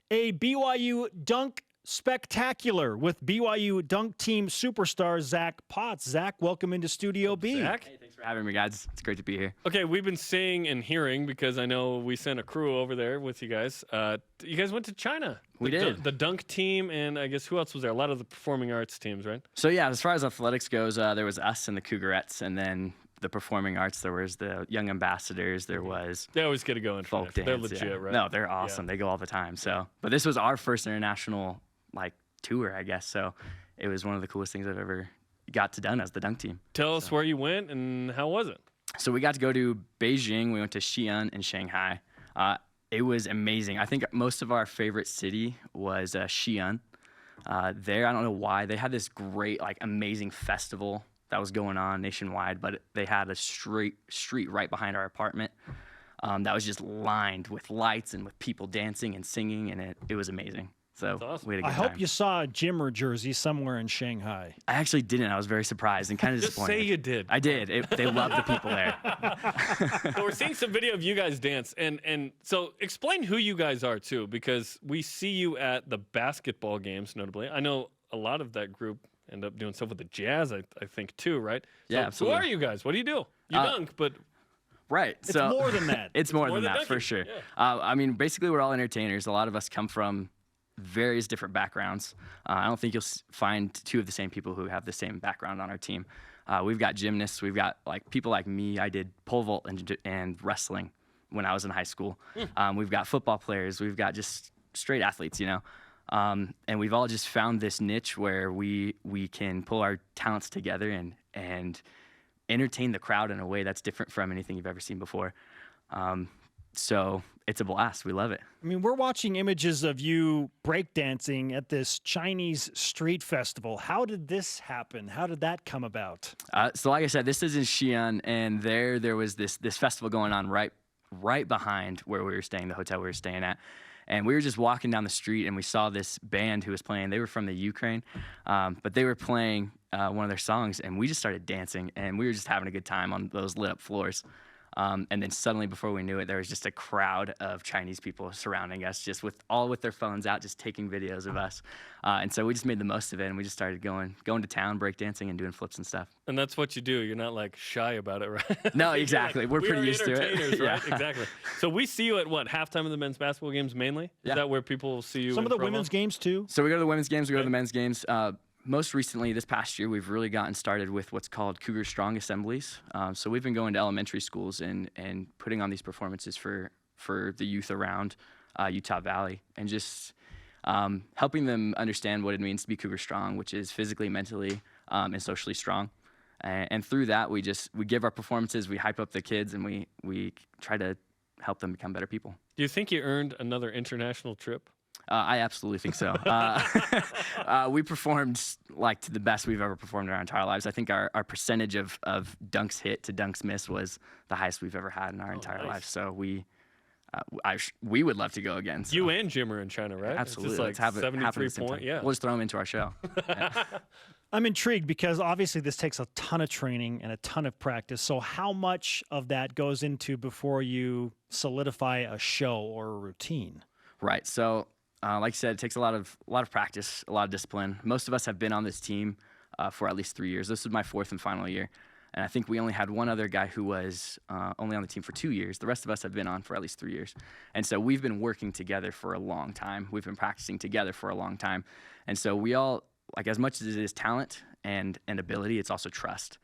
a BYU dunk spectacular with BYU dunk team superstar Zach Potts. Zach, welcome into Studio B. Zach? Hey, thanks for having me, guys. It's great to be here. Okay, we've been seeing and hearing, because I know we sent a crew over there with you guys. You guys went to China. We did. The dunk team, and I guess who else was there? A lot of the performing arts teams, right? So, yeah, as far as athletics goes, there was us and the Cougarettes, and then the performing arts, there was the Young Ambassadors, there was They always get to go in folk China. dance. They're legit, yeah. right? No, they're awesome. Yeah. They go all the time. So, but this was our first international, tour, I guess. So it was one of the coolest things I've ever got to done as the dunk team. Tell us where you went and how was it? So we got to go to Beijing. We went to Xi'an and Shanghai. It was amazing. I think most of our favorite city was Xi'an. There, I don't know why. They had this great, amazing festival that was going on nationwide, but they had a street right behind our apartment that was just lined with lights and with people dancing and singing, and it was amazing. So awesome. we had a good I time. hope you saw a Jimmer jersey somewhere in Shanghai. I actually didn't. I was very surprised and kind of Just disappointed. say you did. I did. They loved the people there. So we're seeing some video of you guys dance, and so explain who you guys are too, because we see you at the basketball games, notably. I know a lot of that group end up doing stuff with the Jazz, I think too, right? Yeah, so absolutely. Who are you guys? What do? You dunk, but Right. It's so more than that. It's more than that, dunking. for sure. Yeah. Basically, we're all entertainers. A lot of us come from various different backgrounds. I don't think you'll find two of the same people who have the same background on our team. We've got gymnasts. We've got people like me. I did pole vault and wrestling when I was in high school. We've got football players. We've got just straight athletes, and we've all just found this niche where we can pull our talents together and entertain the crowd in a way that's different from anything you've ever seen before. So it's a blast. We love it. I mean, we're watching images of you breakdancing at this Chinese street festival. How did this happen? How did that come about? So like I said, this is in Xi'an, and there was this festival going on right behind where we were staying, the hotel we were staying at. And we were just walking down the street, and we saw this band who was playing. They were from the Ukraine, but they were playing one of their songs, and we just started dancing, and we were just having a good time on those lit up floors. And then suddenly, before we knew it, there was just a crowd of Chinese people surrounding us, just with their phones out, just taking videos of us. And so we just made the most of it, and we just started going to town, breakdancing, and doing flips and stuff. and that's what you do. You're not shy about it, right? No, You're exactly. We're pretty we are used to it. entertainers, right? Yeah. Exactly. So we see you at what, halftime of the men's basketball games mainly? Yeah. Is that where people see you? Some in of the Provo? women's games, too. So we go to the women's games, we go to the men's games. Most recently, this past year, we've really gotten started with what's called Cougar Strong Assemblies. So we've been going to elementary schools and putting on these performances for the youth around Utah Valley, and just helping them understand what it means to be Cougar Strong, which is physically, mentally, and socially strong. And through that, we give our performances, we hype up the kids, and we try to help them become better people. Do you think you earned another international trip? I absolutely think so. We performed to the best we've ever performed in our entire lives. I think our percentage of dunks hit to dunks miss was the highest we've ever had in our entire nice. lives. So we would love to go again. So. You and Jim are in China, right? Absolutely. It's Let's just have it happen at 73 the same point. time. Yeah. We'll just throw them into our show. Yeah. I'm intrigued because obviously this takes a ton of training and a ton of practice. So how much of that goes into before you solidify a show or a routine? Right. So, like I said, it takes a lot of practice, a lot of discipline. Most of us have been on this team for at least 3 years. This is my fourth and final year. And I think we only had one other guy who was only on the team for 2 years. The rest of us have been on for at least 3 years. And so we've been working together for a long time. We've been practicing together for a long time. And so we all, as much as it is talent and ability, it's also trust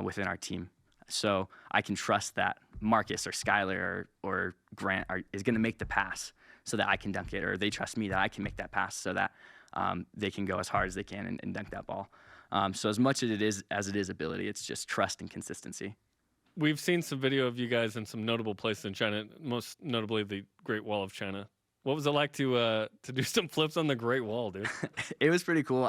within our team. So I can trust that Marcus or Skylar or Grant is going to make the pass so that I can dunk it, or they trust me that I can make that pass so that they can go as hard as they can and dunk that ball. So as much as it is ability, it's just trust and consistency. We've seen some video of you guys in some notable places in China, most notably the Great Wall of China. What was it like to do some flips on the Great Wall, dude? It was pretty cool.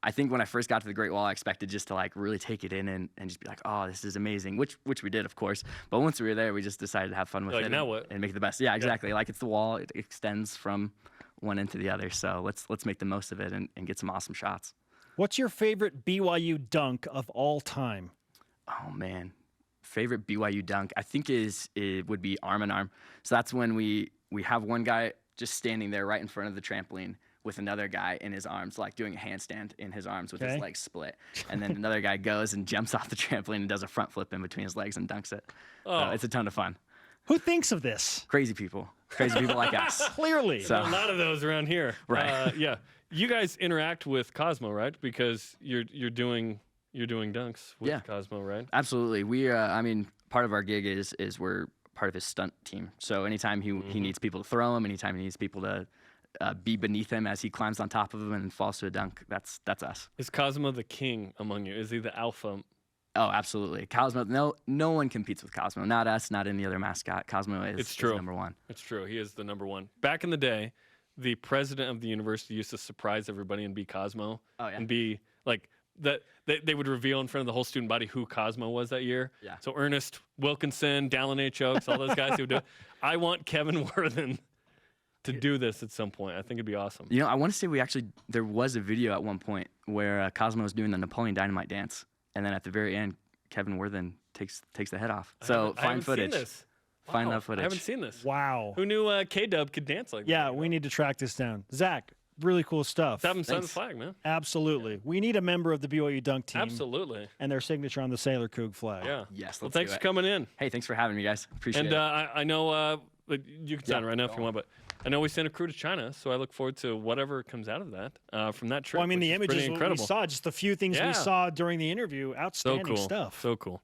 I think when I first got to the Great Wall, I expected just to really take it in and just be like, oh, this is amazing, which we did, of course. But once we were there, we just decided to have fun with it now what? and make it the best. Yeah, exactly. Yeah. It's the wall. It extends from one end to the other. So let's make the most of it and get some awesome shots. What's your favorite BYU dunk of all time? Oh, man. Favorite BYU dunk, I think it would be arm in arm. So that's when we have one guy just standing there right in front of the trampoline with another guy in his arms, like doing a handstand in his arms with his legs split. And then another guy goes and jumps off the trampoline and does a front flip in between his legs and dunks it. Oh. It's a ton of fun. Who thinks of this? Crazy people like us. Clearly. So- A lot of those around here. Right. Yeah. You guys interact with Cosmo, right? Because you're doing dunks with Yeah. Cosmo, right? Absolutely. We, I mean, part of our gig is we're part of his stunt team. So anytime he needs people to throw him, anytime he needs people to be beneath him as he climbs on top of him and falls to a dunk, that's us. Is Cosmo the king among you? Is he the alpha? Oh, absolutely. Cosmo, no one competes with Cosmo. Not us, not any other mascot. Cosmo is true. number one. It's true. He is the number one. Back in the day, the president of the university used to surprise everybody and be Cosmo. Oh, yeah. And be like that. They would reveal in front of the whole student body who Cosmo was that year. Yeah. So Ernest Wilkinson, Dallin H. Oaks, all those guys who would do it. I want Kevin Worthen to do this at some point. I think it'd be awesome. You know, I want to say there was a video at one point where Cosmo was doing the Napoleon Dynamite dance. And then at the very end, Kevin Worthen takes the head off. So find footage. Seen this. Find Wow, that footage. I haven't seen this. Wow. Who knew K-Dub could dance like that? Yeah, we need to track this down. Zach, really cool stuff. Have him sign the Thanks. flag, man. Absolutely. We need a member of the BYU dunk team Absolutely. and their signature on the Sailor Coug flag. Yeah. Yes, Well, let's thanks do for it. coming in. Hey, thanks for having me, guys. Appreciate And it. I know but you can sign it right now if you want, but I know we sent a crew to China, so I look forward to whatever comes out of that from that trip. Well, I mean, which the is pretty images we incredible. saw, just the few things Yeah. we saw during the interview, So outstanding cool. stuff. So cool.